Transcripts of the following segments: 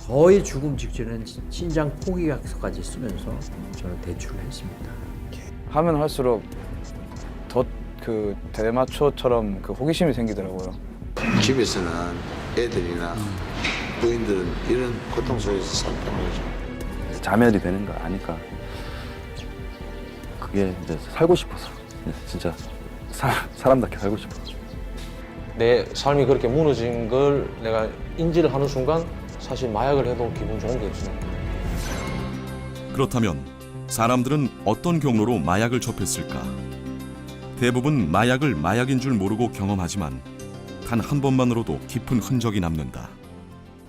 거의 죽음 직전엔 신장 포기약서까지 쓰면서 저는 대출을 했습니다. 하면 할수록 더 그 대마초처럼 그 호기심이 생기더라고요. 집에서는 애들이나 부인들은 이런 고통 속에서 살다는 거죠. 자멸이 되는 거 아니까 그게 이제 살고 싶어서 진짜 사람답게 살고 싶어서. 내 삶이 그렇게 무너진 걸 내가 인지를 하는 순간 사실 마약을 해도 기분 좋은 게 없어요. 그렇다면 사람들은 어떤 경로로 마약을 접했을까? 대부분 마약을 마약인 줄 모르고 경험하지만 단 한 번만으로도 깊은 흔적이 남는다.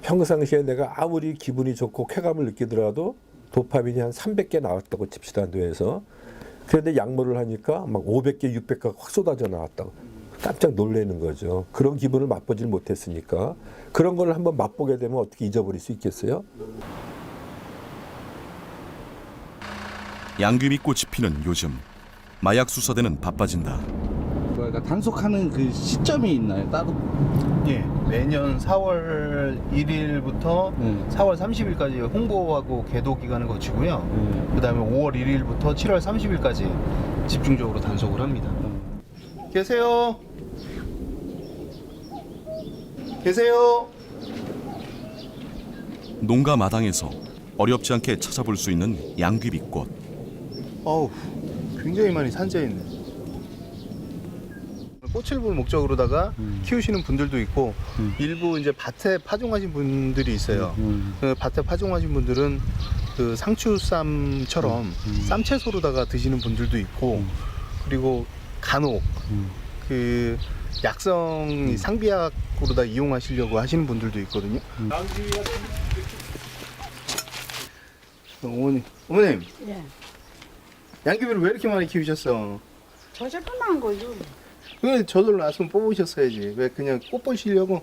평상시에 내가 아무리 기분이 좋고 쾌감을 느끼더라도 도파민이 한 300개 나왔다고 칩시다, 뇌에서. 그런데 약물을 하니까 막 500개, 600개가 확 쏟아져 나왔다고. 깜짝 놀라는 거죠. 그런 기분을 맛보질 못했으니까. 그런 걸 한번 맛보게 되면 어떻게 잊어버릴 수 있겠어요? 양귀비꽃이 피는 요즘 마약 수사대는 바빠진다. 그러니까 단속하는 그 시점이 있나요? 따로? 예, 매년 4월 1일부터 4월 30일까지 홍보하고 계도 기간을 거치고요. 그다음에 5월 1일부터 7월 30일까지 집중적으로 단속을 합니다. 계세요? 계세요? 농가 마당에서 어렵지 않게 찾아볼 수 있는 양귀비꽃. 어우, 굉장히 많이 산재 있네. 꽃을 볼 목적으로다가 키우시는 분들도 있고 일부 이제 밭에 파종하신 분들이 있어요. 그 밭에 파종하신 분들은 그 상추쌈처럼 쌈채소로다가 드시는 분들도 있고 그리고 간혹 그 약성 상비약으로다 이용하시려고 하시는 분들도 있거든요. 어머님. 예. 양귀비를 왜 이렇게 많이 키우셨어? 저절로만 거요. 왜 저절로 났으면 뽑으셨어야지. 왜 그냥 꽃 보시려고?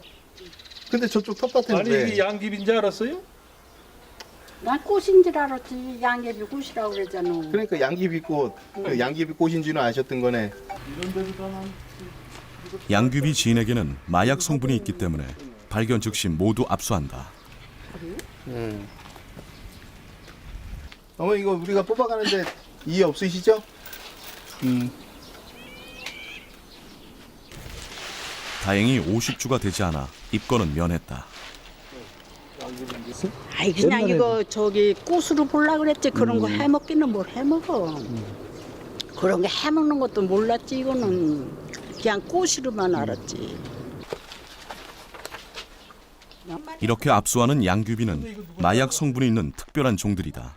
근데 저쪽 텃밭에는 아니 왜? 이게 양귀비인 줄 알았어요? 난 꽃인 줄 알았지. 양귀비 꽃이라고 그러잖아. 그러니까 양귀비꽃, 그 양귀비꽃인 줄은 아셨던 거네. 양귀비 지인에게는 마약 성분이 있기 때문에 발견 즉시 모두 압수한다. 어머 이거 우리가 뽑아가는데 이해 없으시죠? 다행히 50주가 되지 않아 입건은 면했다. 아이 그냥 이거 저기 꽃으로 보려고 그랬지. 그런 거 해먹기는 뭘 해먹어. 그런 거 해먹는 것도 몰랐지. 이거는 그냥 꽃으로만 알았지. 이렇게 압수하는 양귀비는 마약 성분이 있는 특별한 종들이다.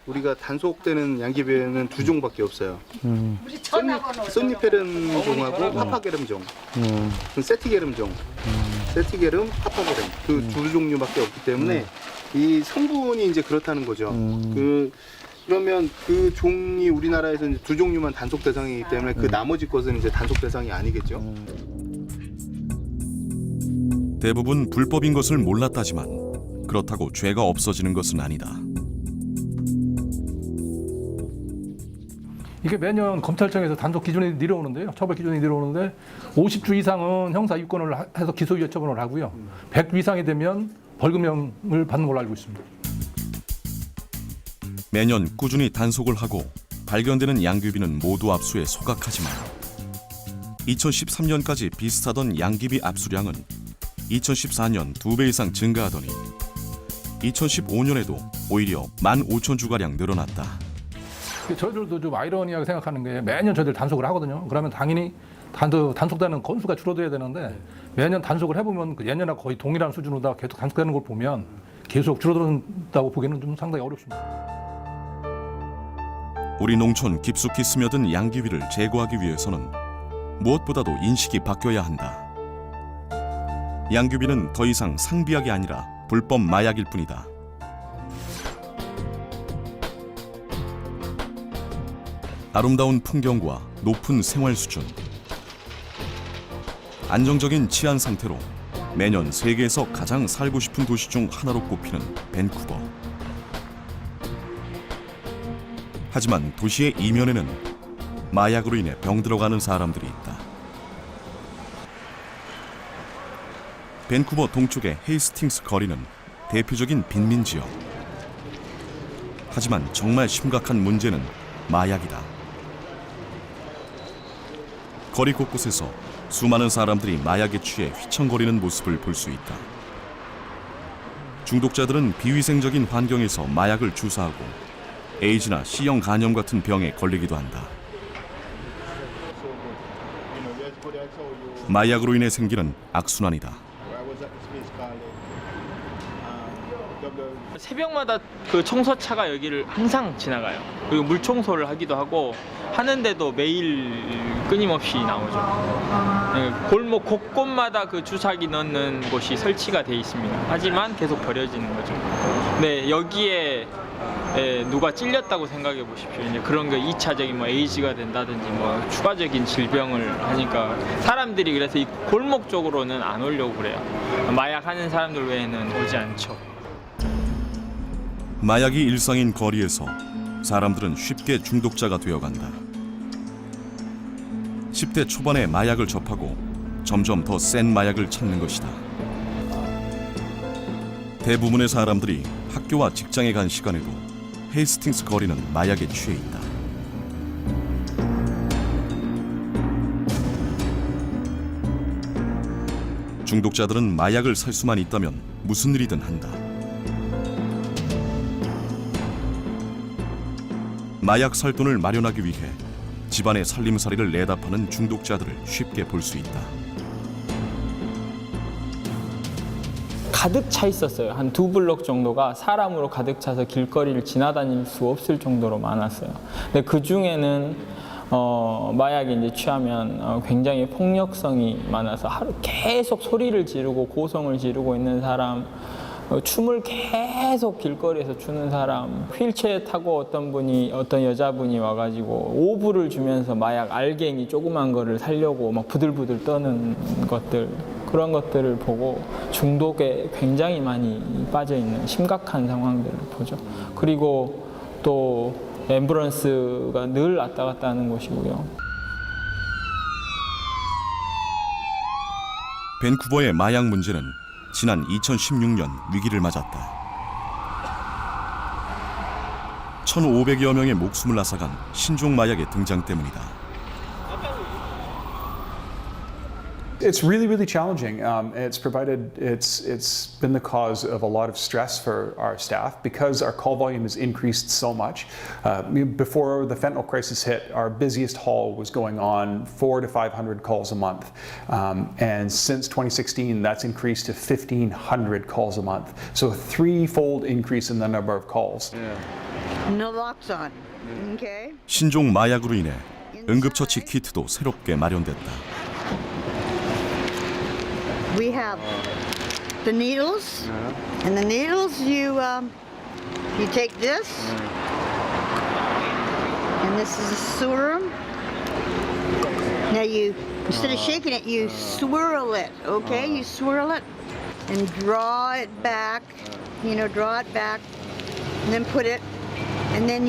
우리가 단속되는 양귀비는 두 종밖에 없어요. 쏨니페른 종하고 파파게름 종. 세티게름 종. 세티게름, 파파게름. 그 두 종류밖에 없기 때문에 이 성분이 이제 그렇다는 거죠. 그러면 그 종이 우리나라에서 이제 두 종류만 단속 대상이기 때문에 그 나머지 것은 이제 단속 대상이 아니겠죠. 대부분 불법인 것을 몰랐다지만 그렇다고 죄가 없어지는 것은 아니다. 이게 매년 검찰청에서 단속 기준이 내려오는데요. 처벌 기준이 내려오는데 50주 이상은 형사 입건을 해서 기소유예 처분을 하고요. 100주 이상이 되면 벌금형을 받는 걸로 알고 있습니다. 매년 꾸준히 단속을 하고 발견되는 양귀비는 모두 압수해 소각하지만 2013년까지 비슷하던 양귀비 압수량은 2014년 2배 이상 증가하더니 2015년에도 오히려 15,000주가량 늘어났다. 저희들도 좀 아이러니하게 생각하는 게 매년 저희들 단속을 하거든요. 그러면 당연히 단속되는 건수가 줄어들어야 되는데 매년 단속을 해보면 그 예년하고 거의 동일한 수준으로 계속 단속되는 걸 보면 계속 줄어든다고 보기는 좀 상당히 어렵습니다. 우리 농촌 깊숙이 스며든 양귀비를 제거하기 위해서는 무엇보다도 인식이 바뀌어야 한다. 양귀비는 더 이상 상비약이 아니라 불법 마약일 뿐이다. 아름다운 풍경과 높은 생활 수준, 안정적인 치안 상태로 매년 세계에서 가장 살고 싶은 도시 중 하나로 꼽히는 밴쿠버. 하지만 도시의 이면에는 마약으로 인해 병들어가는 사람들이 있다. 밴쿠버 동쪽의 헤이스팅스 거리는 대표적인 빈민 지역. 하지만 정말 심각한 문제는 마약이다. 거리 곳곳에서 수많은 사람들이 마약에 취해 휘청거리는 모습을 볼 수 있다. 중독자들은 비위생적인 환경에서 마약을 주사하고 에이즈나 C형 간염 같은 병에 걸리기도 한다. 마약으로 인해 생기는 악순환이다. 새벽마다 그 청소차가 여기를 항상 지나가요. 그리고 물 청소를 하기도 하고 하는데도 매일 끊임없이 나오죠. 네, 골목 곳곳마다 그 주사기 넣는 곳이 설치가 돼 있습니다. 하지만 계속 버려지는 거죠. 네, 여기에 누가 찔렸다고 생각해 보십시오. 이제 그런 게 2차적인 뭐 에이즈가 된다든지 뭐 추가적인 질병을 하니까 사람들이 그래서 이 골목 쪽으로는 안 오려고 그래요. 마약 하는 사람들 외에는 오지 않죠. 마약이 일상인 거리에서 사람들은 쉽게 중독자가 되어간다. 10대 초반에 마약을 접하고 점점 더 센 마약을 찾는 것이다. 대부분의 사람들이 학교와 직장에 간 시간에도 헤이스팅스 거리는 마약에 취해 있다. 중독자들은 마약을 살 수만 있다면 무슨 일이든 한다. 마약 살 돈을 마련하기 위해 집안의 살림살이를 내다 파는 중독자들을 쉽게 볼 수 있다. 가득 차 있었어요. 한 2블록 정도가 사람으로 가득 차서 길거리를 지나다닐 수 없을 정도로 많았어요. 근데 그 중에는 마약에 이제 취하면 굉장히 폭력성이 많아서 하루 계속 소리를 지르고 고성을 지르고 있는 사람, 춤을 계속 길거리에서 추는 사람, 휠체어 타고 어떤 여자분이 와가지고 오브를 주면서 마약 알갱이 조그만 거를 살려고 막 부들부들 떠는 것들, 그런 것들을 보고 중독에 굉장히 많이 빠져 있는 심각한 상황들을 보죠. 그리고 또 앰뷸런스가 늘 왔다 갔다 하는 곳이고요. 밴쿠버의 마약 문제는 지난 2016년 위기를 맞았다. 1,500여 명의 목숨을 앗아간 신종 마약의 등장 때문이다. It's really challenging. It's been the cause of a lot of stress for our staff because our call volume has increased so much. Before the fentanyl crisis hit, our busiest haul was going on 400 to 500 calls a month, and since 2016, that's increased to 1,500 calls a month. So a threefold increase in the number of calls. Naloxone. Okay. 신종 마약으로 인해 응급처치 키트도 새롭게 마련됐다. We have the needles, and the needles you take this, and this is a serum. Now instead of shaking it, you swirl it. Okay, you swirl it and draw it back. Draw it back, and then put it, and then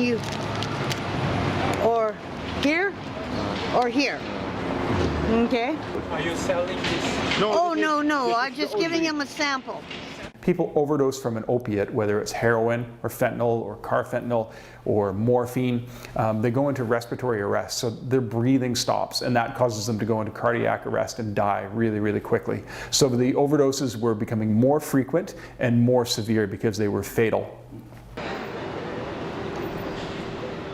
or here, or here. Okay. Are you selling this? No. I'm just giving him a sample. People overdose from an opiate, whether it's heroin or fentanyl or carfentanil or morphine. They go into respiratory arrest, so their breathing stops, and that causes them to go into cardiac arrest and die really quickly. So the overdoses were becoming more frequent and more severe because they were fatal.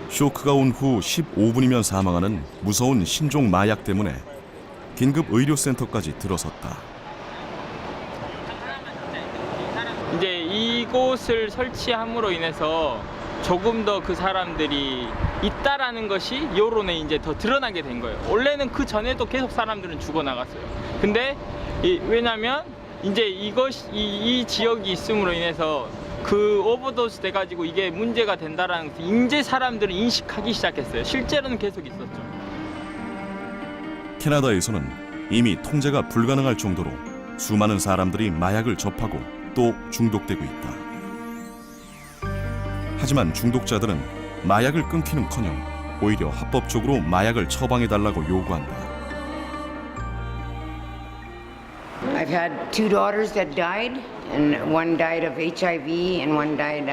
쇼크가 온 후 15분이면 사망하는 무서운 신종 마약 때문에 긴급 의료센터까지 들어섰다. 이제 이곳을 설치함으로 인해서 조금 더 그 사람들이 있다라는 것이 여론에 이제 더 드러나게 된 거예요. 원래는 그 전에도 계속 사람들은 죽어나갔어요. 근데 왜냐면 이제 이 지역이 있음으로 인해서 그 오버도스 돼가지고 이게 문제가 된다라는 것을 이제 사람들은 인식하기 시작했어요. 실제로는 계속 있었죠. 캐나다에서는 이미 통제가 불가능할 정도로 수많은 사람들이 마약을 접하고 또 중독되고 있다. 하지만 중독자들은 마약을 끊기는커녕 오히려 합법적으로 마약을 처방해달라고 요구한다. I've I've had 2 daughters that died, and one died of HIV and one died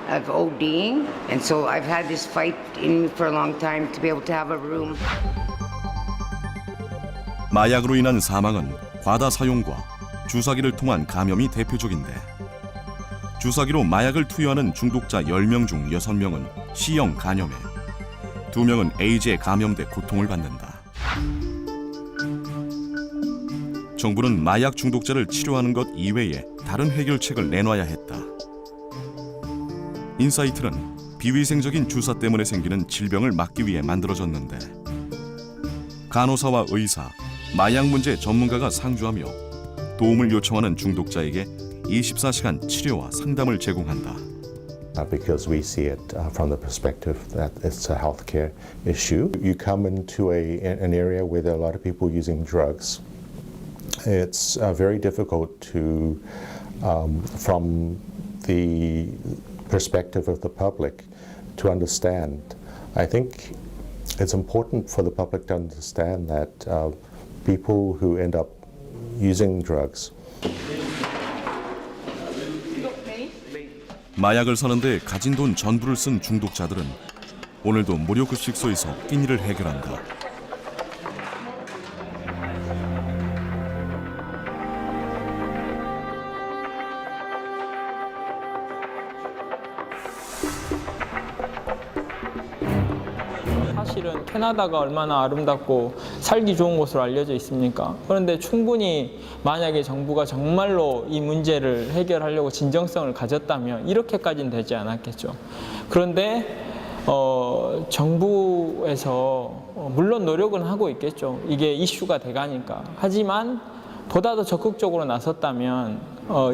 of ODing. And so I've had this fight in me for a long time to be able to have a room. 마약으로 인한 사망은 과다 사용과 주사기를 통한 감염이 대표적인데 주사기로 마약을 투여하는 중독자 10명 중 6명은 C형 간염에 2명은 에이즈에 감염돼 고통을 받는다. 정부는 마약 중독자를 치료하는 것 이외에 다른 해결책을 내놔야 했다. 인사이트는 비위생적인 주사 때문에 생기는 질병을 막기 위해 만들어졌는데 간호사와 의사, 마약 문제 전문가가 상주하며 도움을 요청하는 중독자에게 24시간 치료와 상담을 제공한다. Because we see it from the perspective that it's a healthcare issue. You come into an area where there are a lot of people using drugs. It's very difficult to, from the perspective of the public, to understand. I think it's important for the public to understand that people who end up using drugs. 마약을 사는데 가진 돈 전부를 쓴 중독자들은 오늘도 무료급식소에서 끼니를 해결한다. 사실은 캐나다가 얼마나 아름답고 살기 좋은 곳으로 알려져 있습니까? 그런데 충분히 만약에 정부가 정말로 이 문제를 해결하려고 진정성을 가졌다면 이렇게까지는 되지 않았겠죠. 그런데 정부에서 물론 노력은 하고 있겠죠. 이게 이슈가 돼가니까. 하지만 보다 더 적극적으로 나섰다면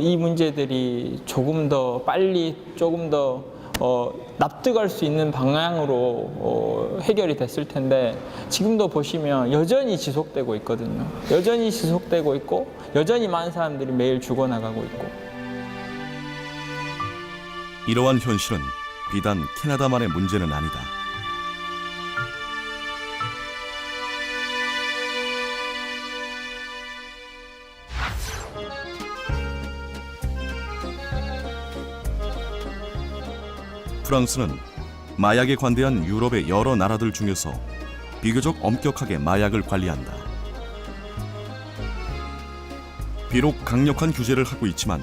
이 문제들이 조금 더 빨리 조금 더 납득할 수 있는 방향으로 해결이 됐을 텐데 지금도 보시면 여전히 지속되고 있거든요. 여전히 지속되고 있고 여전히 많은 사람들이 매일 죽어나가고 있고. 이러한 현실은 비단 캐나다만의 문제는 아니다. 프랑스는 마약에 관대한 유럽의 여러 나라들 중에서 비교적 엄격하게 마약을 관리한다. 비록 강력한 규제를 하고 있지만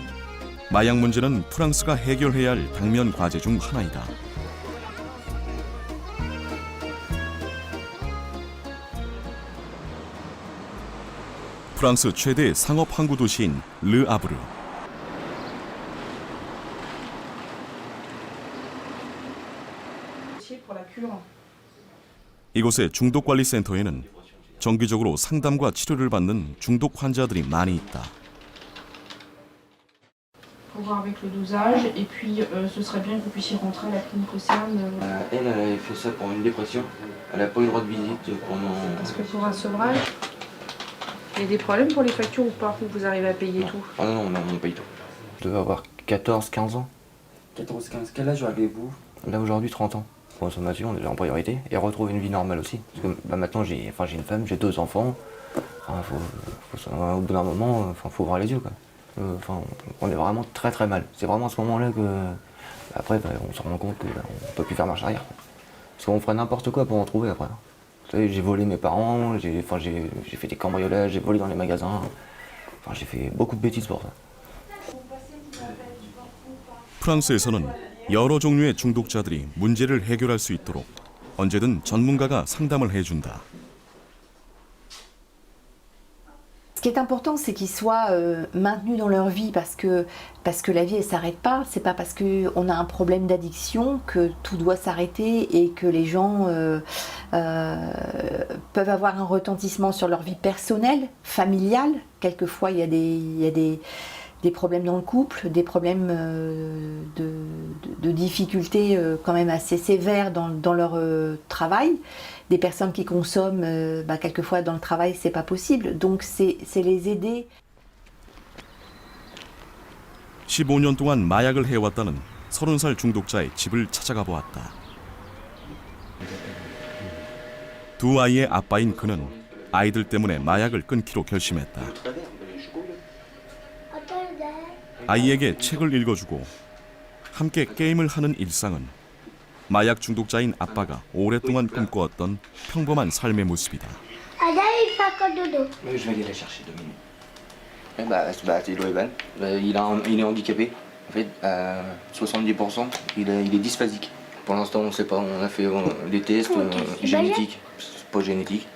마약 문제는 프랑스가 해결해야 할 당면 과제 중 하나이다. 프랑스 최대 상업 항구 도시인 르 아브르. 이곳의 중독관리센터에는 정기적으로 상담과 치료를 받는 중독 환자들이 많이 있다. Pour voir avec le dosage et puis ce serait bien que vous puissiez rentrer à la clinique Océane. Elle avait fait ça pour une dépression. Elle n'a pas eu le droit de visite pendant. Parce que pour un sevrage, il y a des problèmes pour les factures ou pas? Vous arrivez à payer tout? Ah non, on paye tout. Je devais avoir 14-15 ans. 14-15, quel âge avez-vous? Là aujourd'hui 30 ans. Consommation déjà en priorité et retrouver une vie normale aussi. Parce que maintenant j'ai une femme, j'ai 2 enfants. Au bout d'un moment, faut ouvrir les yeux quoi. On est vraiment très très mal. C'est vraiment à ce moment-là que après on se rend compte qu'on ne peut plus faire marche arrière. Parce qu'on ferait n'importe quoi pour en trouver après. Vous savez, j'ai volé mes parents, j'ai fait des cambriolages, j'ai volé dans les magasins. J'ai fait beaucoup de bêtises pour ça. 프랑스에서는 여러 종류의 중독자들이 문제를 해결할 수 있도록 언제든 전문가가 상담을 해준다. Ce qui est important, c'est qu'ils soient maintenus dans leur vie parce que la vie, elle s'arrête pas. C'est pas parce qu'on a un problème d'addiction que tout doit s'arrêter et que les gens peuvent avoir un retentissement sur leur vie personnelle, familiale. Quelquefois, il y a des problèmes dans le couple, des problèmes de difficultés quand même assez sévères dans leur travail. Des personnes qui consomment, quelquefois dans le travail, c'est pas possible. Donc c'est les aider. 15년 동안 마약을 해왔다는 30살 중독자의 집을 찾아가 보았다. 두 아이의 아빠인 그는 아이들 때문에 마약을 끊기로 결심했다. 아이에게 책을 읽어주고 함께 게임을 하는 일상은 마약 중독자인 아빠가 오랫동안 꿈꿔왔던 평범한 삶의 모습이다. Ada, il fait quoi dodo? Oui, je vais aller la chercher 2 minutes. C'est Loevan. Il est handicapé. En fait, à 70%, il est dysphasique. Pour l'instant, on ne sait pas. On a fait des tests génétiques. C'est pas génétique.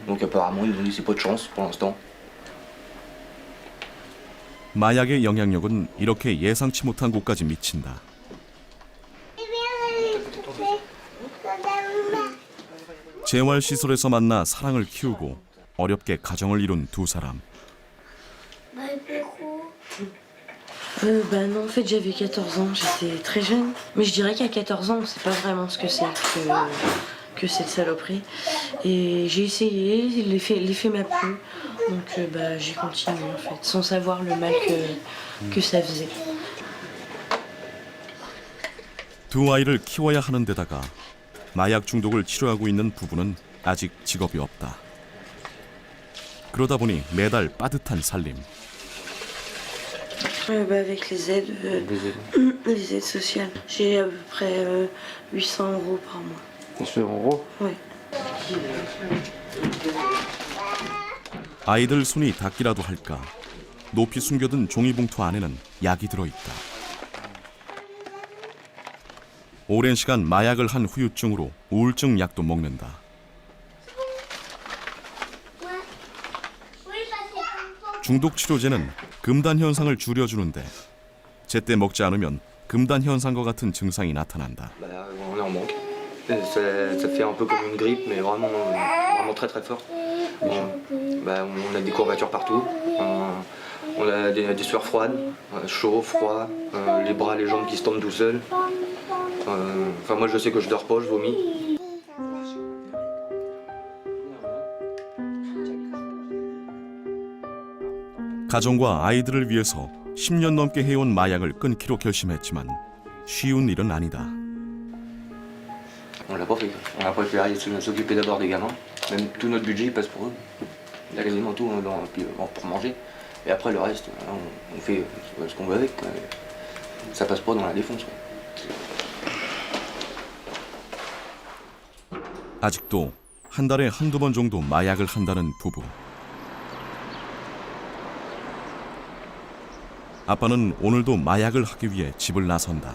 Donc apparemment, ils nous ont dit que c'est pas de chance pour l'instant. 마약의 영향력은 이렇게 예상치 못한 곳까지 미친다. 재활시설에서 만나 사랑을 키우고 어렵게 가정을 이룬 두 사람. Non, en fait, j'avais 14 ans, j'étais très jeune. Mais je dirais qu'à 14 ans, on ne sait pas vraiment ce que c'est que cette saloperie. Et j'ai essayé, l'effet m'a plu. Donc j'ai continué en fait, sans savoir le mal que ça faisait. 두 아이를 키워야 하는 데다가 마약 중독을 치료하고 있는 부부는 아직 직업이 없다. 그러다 보니 매달 빠듯한 살림. Avec les aides sociales, j'ai à peu près 800 € par mois. 800 €? Oui. 아이들 손이 닿기라도 할까 높이 숨겨둔 종이봉투 안에는 약이 들어있다. 오랜 시간 마약을 한 후유증으로 우울증 약도 먹는다. 중독 치료제는 금단 현상을 줄여주는데 제때 먹지 않으면 금단 현상과 같은 증상이 나타난다. On est en manque. Ça fait un peu comme une grippe, mais vraiment très très fort. On a des courbatures partout. On a des sueurs froides, chaud, froid, les bras, les jambes qui se tendent tout seuls. Enfin, moi je sais que je dors pas, je vomis. 가정과 아이들을 위해서 10년 넘게 해온 마약을 끊기로 결심했지만 쉬운 일은 아니다. On l'a pas fait. On a préféré s'occuper d'abord des gamins. Même tout notre budget passe pour eux. Il y a quasiment tout pour manger. Et après le reste, on fait ce qu'on veut avec. Ça passe pas dans la défonce. 아직도 한 달에 한두 번 정도 마약을 한다는 부부. 아빠는 오늘도 마약을 하기 위해 집을 나선다.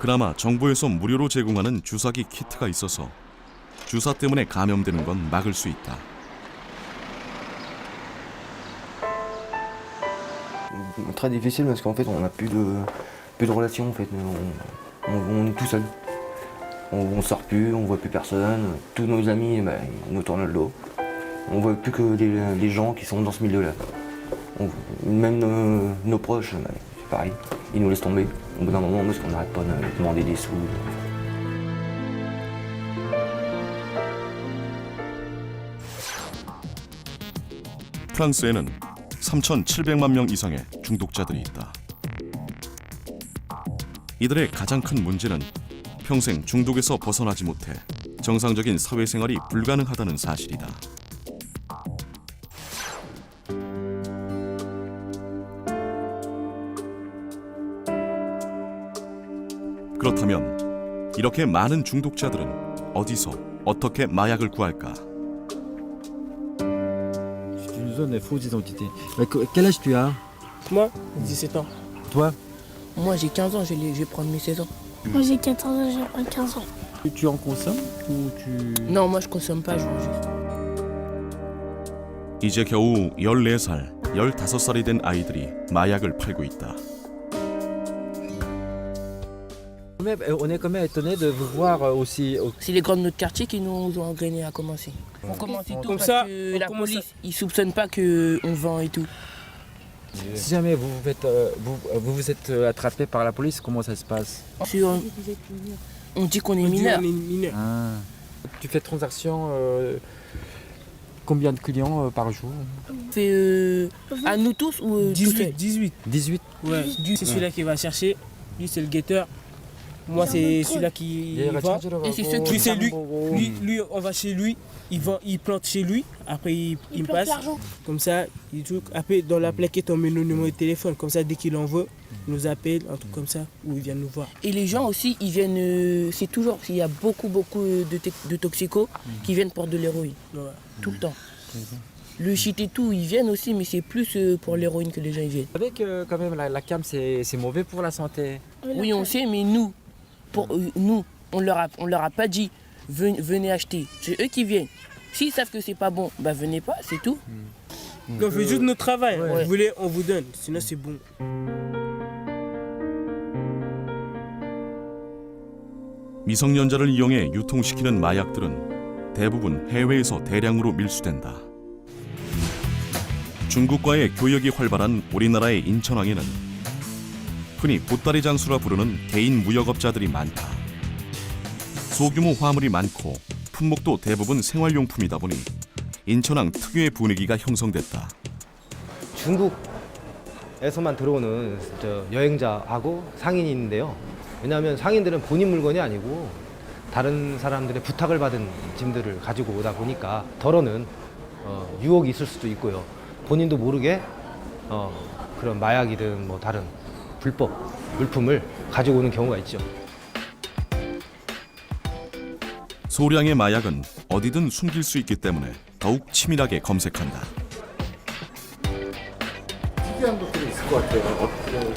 그나마 정부에서 무료로 제공하는 주사기 키트가 있어서 주사 때문에 감염되는 건 막을 수 있다. Très difficile parce qu'en fait on n'a plus de relations en fait. On est tout seul. On sort plus, on voit plus personne. Tous nos amis ils nous tournent le dos. On voit plus que les gens qui sont dans ce milieu-là. Même nos proches, c'est pareil. Ils nous laissent tomber. Au bout d'un moment, parce qu'on n'arrête pas de demander des sous. 프랑스에는 3,700만 명 이상의 중독자들이 있다. 이들의 가장 큰 문제는 평생 중독에서 벗어나지 못해 정상적인 사회생활이 불가능하다는 사실이다. 그렇다면 이렇게 많은 중독자들은 어디서 어떻게 마약을 구할까? C'est une zone fausse identité. Quel âge tu as? Moi, 17 ans. Toi? Moi, j'ai 15 ans, je vais prendre mes 16 ans. Moi, j'ai 14 ans, je vais prendre 15 ans. Tu en consommes ou tu... Non, moi, je consomme pas, je mange juste. 이제 겨우 14살, 15살이 된 아이들이 마약을 팔고 있다. On est quand même étonné de vous voir aussi. C'est les grands de notre quartier qui nous ont engrainés à commencer. On commence tout comme ça, la police, ils soupçonnent pas qu'on vend et tout. Si jamais vous vous êtes attrapé par la police, comment ça se passe? On dit qu'on est mineur. Ah. Tu fais transaction combien de clients par jour? C'est à nous tous ou 18. 18? Ouais, c'est celui-là qui va chercher, lui c'est le guetteur. Moi, c'est celui-là qui 얘가 vend. 찾으러 Et c'est 가고, ceux qui c'est lui. 보고. Lui, on va chez lui, il vend, il plante chez lui, après il me plante passe. l'argent. Comme ça, il joue. Après, dans la plaquette, on met nos numéros de téléphone. Comme ça, dès qu'il en veut, il nous appelle, un truc comme ça, ou il vient nous voir. Et les gens aussi, ils viennent. C'est toujours. Il y a beaucoup de toxicos qui viennent pour de l'héroïne. Voilà, tout le temps. Le shit et tout, ils viennent aussi, mais c'est plus pour l'héroïne que les gens ils viennent. Avec quand même la cam, c'est mauvais pour la santé. Oui, on sait, mais nous, on leur a pas dit venez acheter. C'est eux qui viennent. S'ils savent que c'est pas bon, bah venez pas, c'est tout. On fait juste notre travail. Ouais. Vous voulez, on vous donne. Sinon, c'est bon. 미성년자를 이용해 유통시키는 마약들은 대부분 해외에서 대량으로 밀수된다. 중국과의 교역이 활발한 우리나라의 인천항에는 흔히 보따리 장수라 부르는 개인 무역업자들이 많다. 소규모 화물이 많고 품목도 대부분 생활용품이다 보니 인천항 특유의 분위기가 형성됐다. 중국에서만 들어오는 여행자하고 상인인데요. 왜냐하면 상인들은 본인 물건이 아니고 다른 사람들의 부탁을 받은 짐들을 가지고 오다 보니까 덜어는 유혹이 있을 수도 있고요. 본인도 모르게 그런 마약이든 뭐 다른 불법 물품을 가지고 오는 경우가 있죠. 소량의 마약은 어디든 숨길 수 있기 때문에 더욱 치밀하게 검색한다. 특이한 것들이 있을 것 같아요.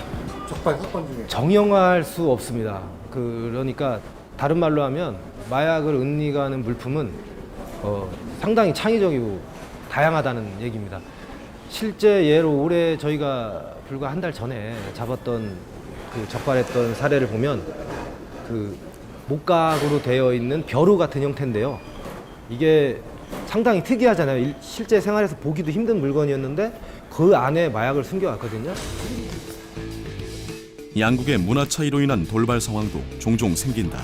적발 사건 중에. 정형화할 수 없습니다. 그러니까 다른 말로 하면 마약을 은닉하는 물품은 상당히 창의적이고 다양하다는 얘기입니다. 실제 예로 올해 저희가 불과 한 달 전에 잡았던 적발했던 사례를 보면 목각으로 되어 있는 벼루 같은 형태인데요. 이게 상당히 특이하잖아요. 실제 생활에서 보기도 힘든 물건이었는데 그 안에 마약을 숨겨왔거든요. 양국의 문화 차이로 인한 돌발 상황도 종종 생긴다.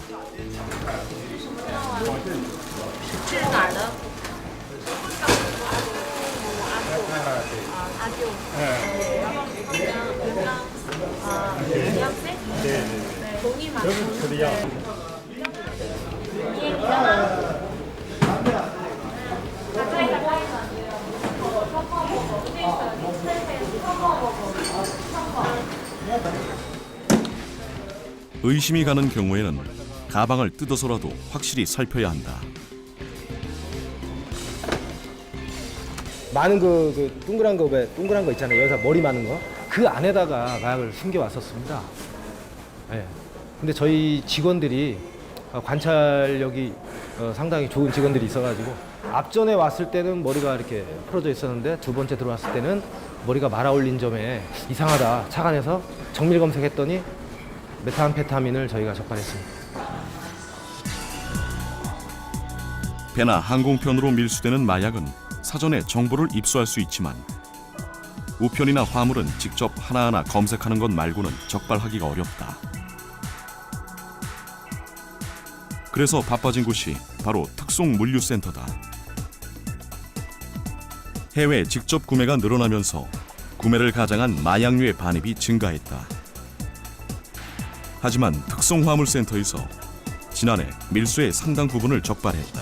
의심이 가는 경우에는 가방을 뜯어서라도 확실히 살펴야 한다. 많은 동그란 거 있잖아요. 여기서 머리 많은 거. 그 안에다가 마약을 숨겨왔었습니다. 네. 근데 저희 직원들이 관찰력이 상당히 좋은 직원들이 있어가지고 앞전에 왔을 때는 머리가 이렇게 풀어져 있었는데 두 번째 들어왔을 때는 머리가 말아 올린 점에 이상하다 착안해서 정밀 검색했더니 메타암페타민을 저희가 적발했습니다. 배나 항공편으로 밀수되는 마약은 사전에 정보를 입수할 수 있지만 우편이나 화물은 직접 하나하나 검색하는 것 말고는 적발하기가 어렵다. 그래서 바빠진 곳이 바로 특송물류센터다. 해외 직접 구매가 늘어나면서 구매를 가장한 마약류의 반입이 증가했다. 하지만 특송화물센터에서 지난해 밀수의 상당 부분을 적발했다.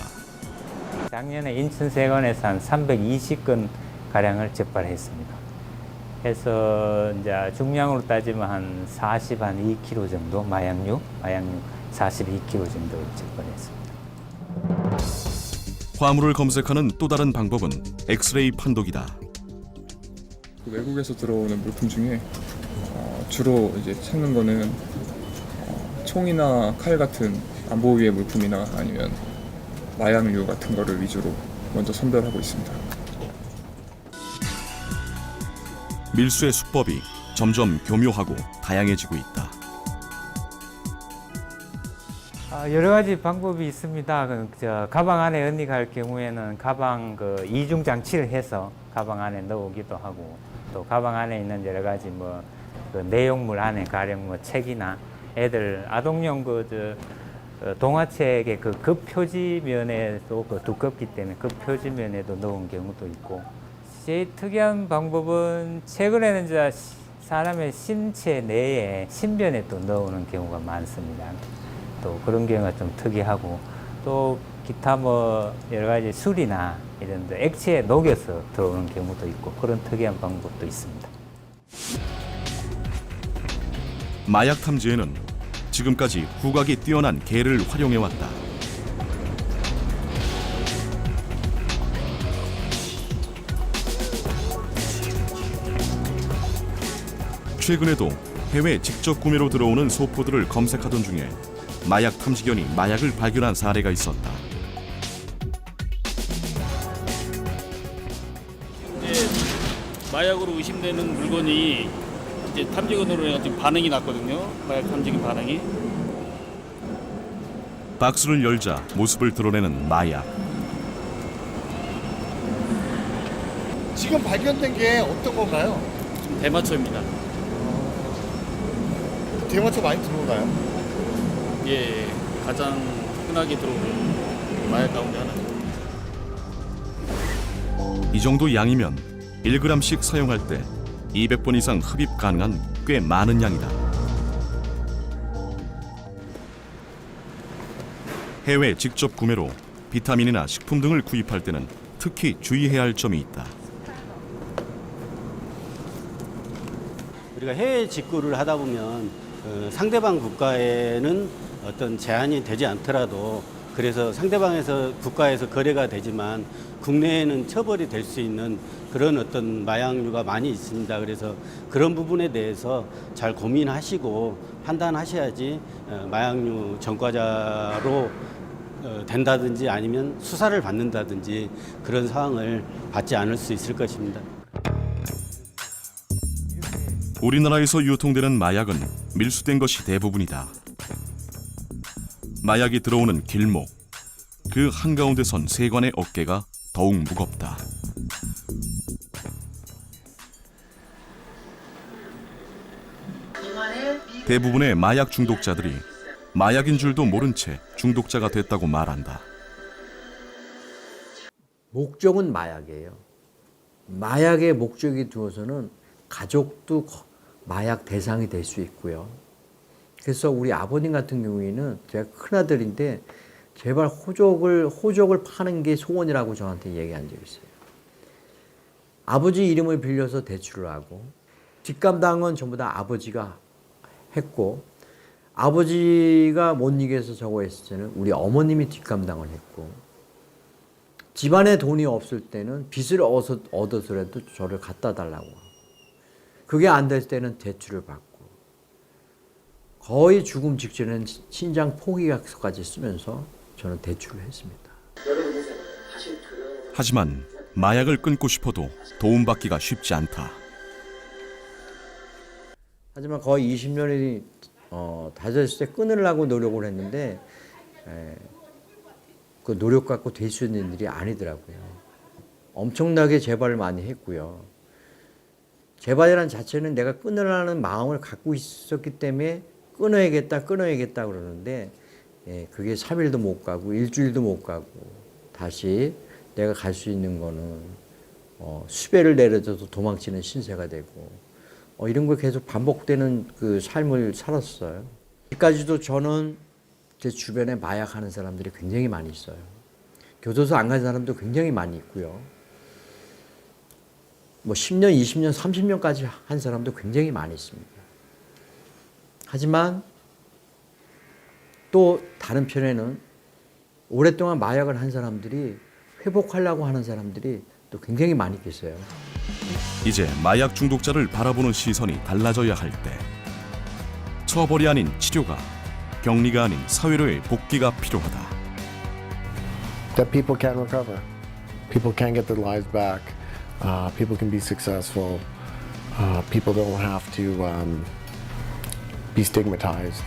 작년에 인천세관에서 한 320건 가량을 적발했습니다. 해서 이제 중량으로 따지면 한 2kg 정도 마약류 42kg 정도 적발했습니다. 화물을 검색하는 또 다른 방법은 엑스레이 판독이다. 외국에서 들어오는 물품 중에 주로 이제 찾는 거는 총이나 칼 같은 안보 위의 물품이나 아니면 마약류 같은 거를 위주로 먼저 선별하고 있습니다. 밀수의 수법이 점점 교묘하고 다양해지고 있다. 여러 가지 방법이 있습니다. 가방 안에 은닉할 경우에는 가방 이중 장치를 해서 가방 안에 넣어오기도 하고 또 가방 안에 있는 여러 가지 내용물 안에 가령 책이나 애들 아동용 동화책의 급 표지면에도 두껍기 때문에 급 표지면에도 넣은 경우도 있고 제일 특이한 방법은 최근에는 이제 사람의 신체 내에 신변에 또 넣어오는 경우가 많습니다. 또 그런 경우가 좀 특이하고 또 기타 뭐 여러 가지 술이나 이런 데 액체에 녹여서 들어오는 경우도 있고 그런 특이한 방법도 있습니다. 마약 탐지에는 지금까지 후각이 뛰어난 개를 활용해왔다. 최근에도 해외 직접 구매로 들어오는 소포들을 검색하던 중에 마약 탐지견이 마약을 발견한 사례가 있었다. 마약으로 의심되는 물건이 이제 탐지견으로 해가지고 반응이 났거든요. 마약 탐지견 반응이. 박스를 열자 모습을 드러내는 마약. 지금 발견된 게 어떤 건가요? 대마초입니다. 대마초 많이 들어오나요? 예, 가장 흔하게 들어오는 마약 가운데 하나죠. 이 정도 양이면 1g씩 사용할 때 200번 이상 흡입 가능한 꽤 많은 양이다. 해외 직접 구매로 비타민이나 식품 등을 구입할 때는 특히 주의해야 할 점이 있다. 우리가 해외 직구를 하다 보면 상대방 국가에는 어떤 제한이 되지 않더라도 그래서 상대방에서 국가에서 거래가 되지만 국내에는 처벌이 될 수 있는 그런 어떤 마약류가 많이 있습니다. 그래서 그런 부분에 대해서 잘 고민하시고 판단하셔야지 마약류 전과자로 된다든지 아니면 수사를 받는다든지 그런 상황을 받지 않을 수 있을 것입니다. 우리나라에서 유통되는 마약은 밀수된 것이 대부분이다. 마약이 들어오는 길목, 그 한가운데 선 세관의 어깨가 더욱 무겁다. 대부분의 마약 중독자들이 마약인 줄도 모른 채 중독자가 됐다고 말한다. 목적은 마약이에요. 마약의 목적이 두어서는 가족도 마약 대상이 될 수 있고요. 그래서 우리 아버님 같은 경우에는 제가 큰아들인데 제발 호적을 파는 게 소원이라고 저한테 얘기한 적이 있어요. 아버지 이름을 빌려서 대출을 하고 뒷감당은 전부 다 아버지가 했고 아버지가 못 이겨서 저거 했을 때는 우리 어머님이 뒷감당을 했고 집안에 돈이 없을 때는 빚을 얻어서라도 저를 갖다 달라고 그게 안 될 때는 대출을 받고 거의 죽음 직전에는 신장 포기약서까지 쓰면서 저는 대출을 했습니다. 하지만 마약을 끊고 싶어도 도움받기가 쉽지 않다. 하지만 거의 20년이 다졌을 때 끊으려고 노력을 했는데 그 노력 갖고 될 수 있는 일이 아니더라고요. 엄청나게 재발을 많이 했고요. 재발이라는 자체는 내가 끊으라는 마음을 갖고 있었기 때문에 끊어야겠다 그러는데 그게 3일도 못 가고 일주일도 못 가고 다시 내가 갈 수 있는 거는 수배를 내려줘도 도망치는 신세가 되고 이런 거 계속 반복되는 그 삶을 살았어요. 아직까지도 저는 제 주변에 마약하는 사람들이 굉장히 많이 있어요. 교도소 안 간 사람도 굉장히 많이 있고요. 뭐 10년, 20년, 30년까지 한 사람도 굉장히 많이 있습니다. 하지만 또 다른 편에는 오랫동안 마약을 한 사람들이 회복하려고 하는 사람들이 또 굉장히 많이 계세요. 이제 마약 중독자를 바라보는 시선이 달라져야 할 때 처벌이 아닌 치료가, 격리가 아닌 사회로의 복귀가 필요하다. That people can recover. People can get their lives back. People can be successful. People don't have to be stigmatized.